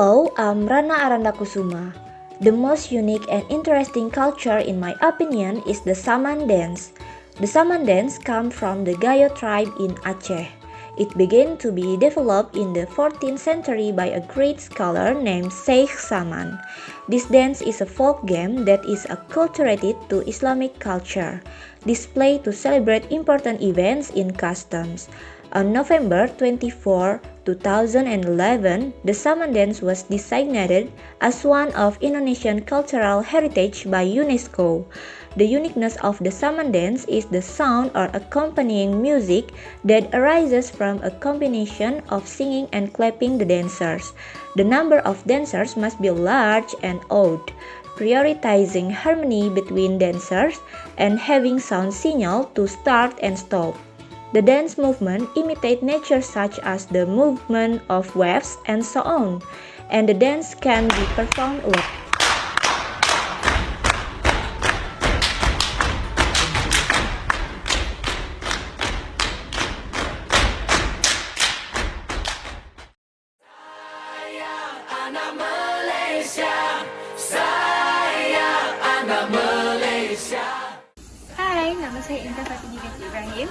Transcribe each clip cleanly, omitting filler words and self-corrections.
Hello, I'm Rana Arandakusuma. The most unique and interesting culture in my opinion is the Saman dance. The Saman dance comes from the Gayo tribe in Aceh. It began to be developed in the 14th century by a great scholar named Sheikh Saman. This dance is a folk game that is acculturated to Islamic culture, displayed to celebrate important events in customs. On November 24, 2011, the Saman dance was designated as one of Indonesian cultural heritage by UNESCO. The uniqueness of the Saman dance is the sound or accompanying music that arises from a combination of singing and clapping the dancers. The number of dancers must be large and odd, prioritizing harmony between dancers and having sound signal to start and stop. The dance movement imitate nature such as the movement of waves and so on, and the dance can be performed alone. Hai, nama saya Intan Fatini binti Ibrahim.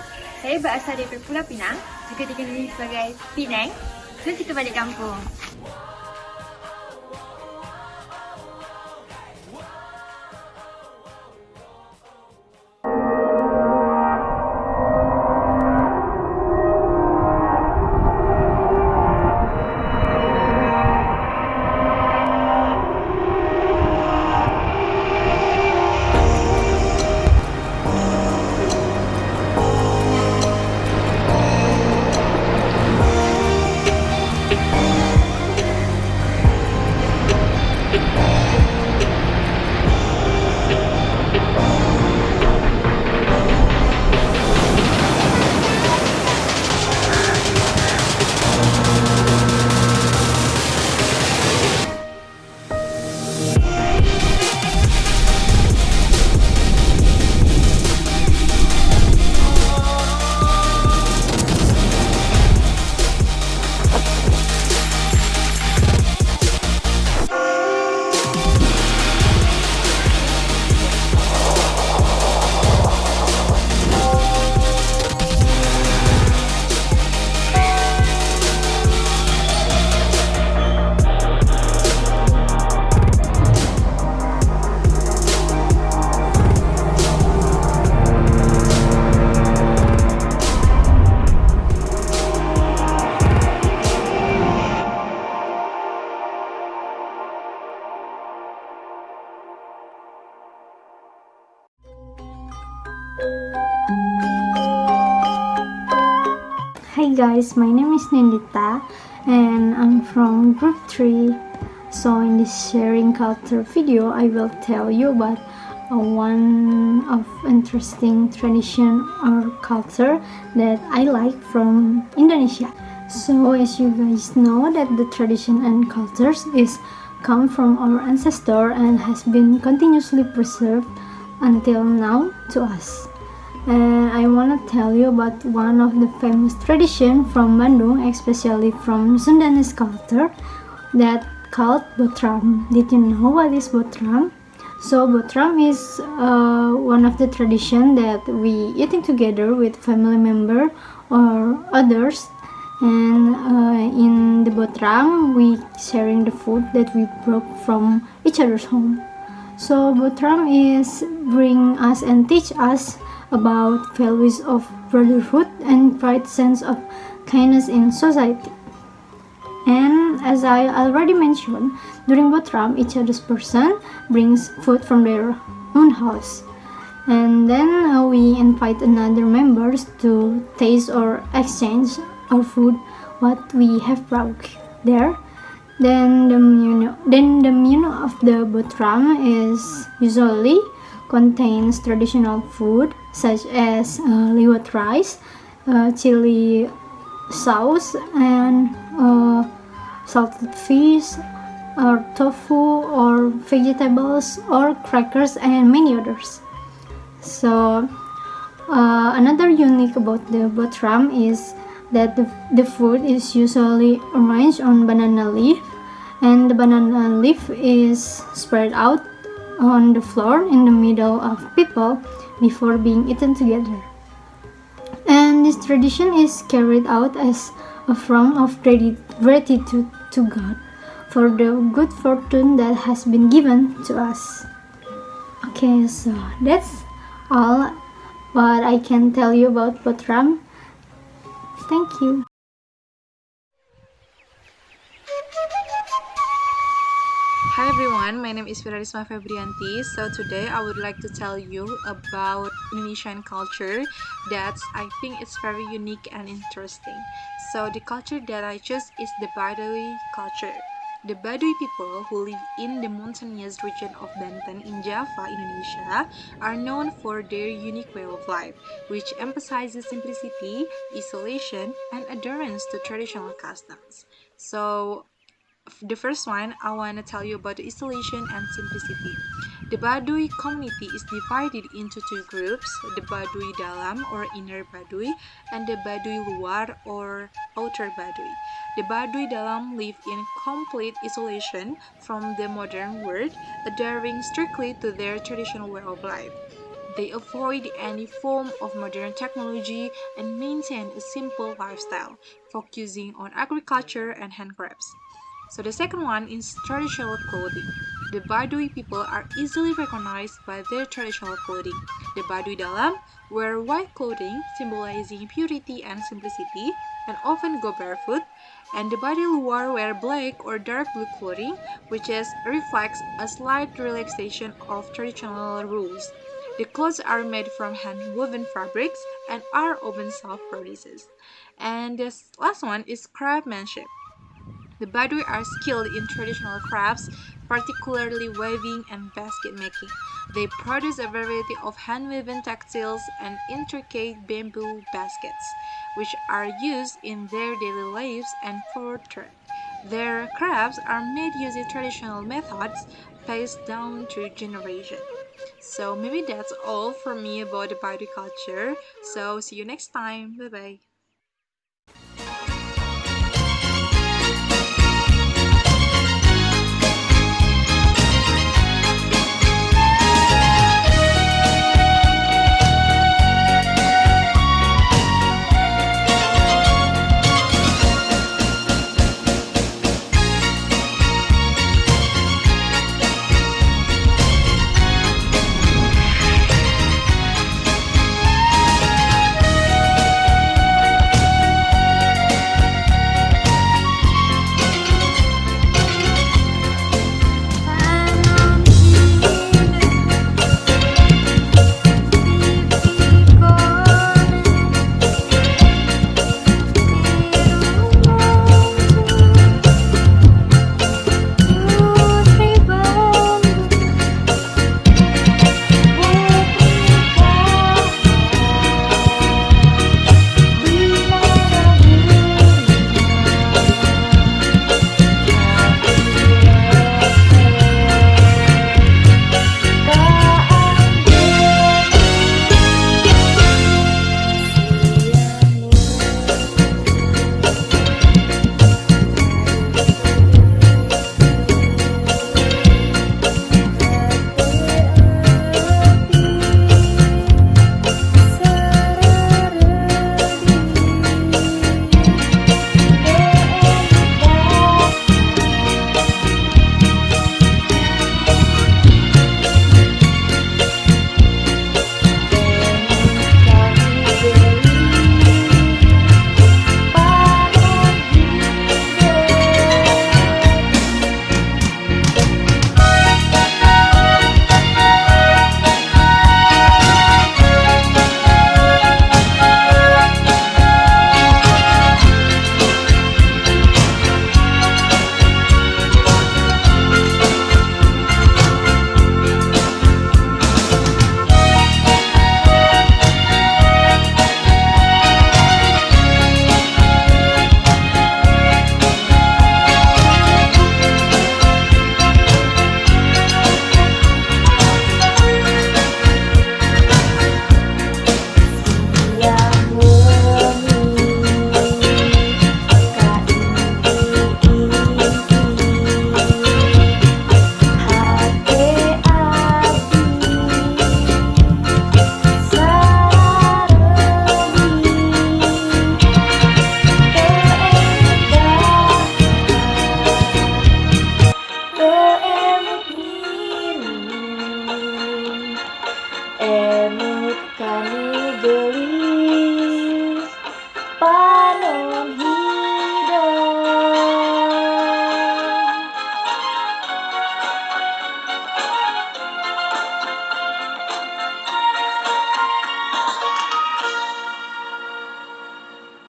Saya berasal dari Pulau Pinang, juga dikenali sebagai Penang. Jom kita balik kampung. Hi guys, my name is Nindita and I'm from group 3. So in this sharing culture video, I will tell you about one of interesting tradition or culture that I like from Indonesia. So as you guys know that the tradition and cultures is come from our ancestor and has been continuously preserved until now to us. And I want to tell you about one of the famous tradition from Bandung, especially from Sundanese culture, that called Botram. Did you know what is Botram? So Botram is one of the tradition that we eating together with family member or others, and in the Botram we sharing the food that we brought from each other's home. So Botram is bring us and teach us about values of brotherhood and pride sense of kindness in society. And as I already mentioned, during Botram, each other's person brings food from their own house. And then we invite another members to taste or exchange our food, what we have brought there. Then the menu of the Botram is usually contains traditional food such as liwet rice, chili sauce, and salted fish, or tofu, or vegetables, or crackers, and many others. So another unique about the Botram is that the food is usually arranged on banana leaf, and the banana leaf is spread out on the floor in the middle of people before being eaten together. And this tradition is carried out as a form of gratitude to God for the good fortune that has been given to us. Okay, so that's all what I can tell you about Potram. Thank you. Hi everyone, my name is Firarisma Febrianti. So today I would like to tell you about Indonesian culture that I think it's very unique and interesting. So the culture that I choose is the Baduy culture. The Baduy people who live in the mountainous region of Banten in Java, Indonesia, are known for their unique way of life, which emphasizes simplicity, isolation, and adherence to traditional customs. So the first one, I want to tell you about the isolation and simplicity. The Baduy community is divided into two groups, the Baduy Dalam or Inner Baduy and the Baduy Luar or Outer Baduy. The Baduy Dalam live in complete isolation from the modern world, adhering strictly to their traditional way of life. They avoid any form of modern technology and maintain a simple lifestyle, focusing on agriculture and handcrafts. So the second one is traditional clothing. The Baduy people are easily recognized by their traditional clothing. The Baduy Dalam wear white clothing symbolizing purity and simplicity and often go barefoot, and the Baduy Luar wear black or dark blue clothing, which reflects a slight relaxation of traditional rules. The clothes are made from hand-woven fabrics and are often self-produced. And the last one is craftsmanship. The Badui are skilled in traditional crafts, particularly weaving and basket making. They produce a variety of hand-woven textiles and intricate bamboo baskets, which are used in their daily lives and for trade. Their crafts are made using traditional methods passed down through generation. So maybe that's all for me about the Badui culture. So see you next time. Bye bye.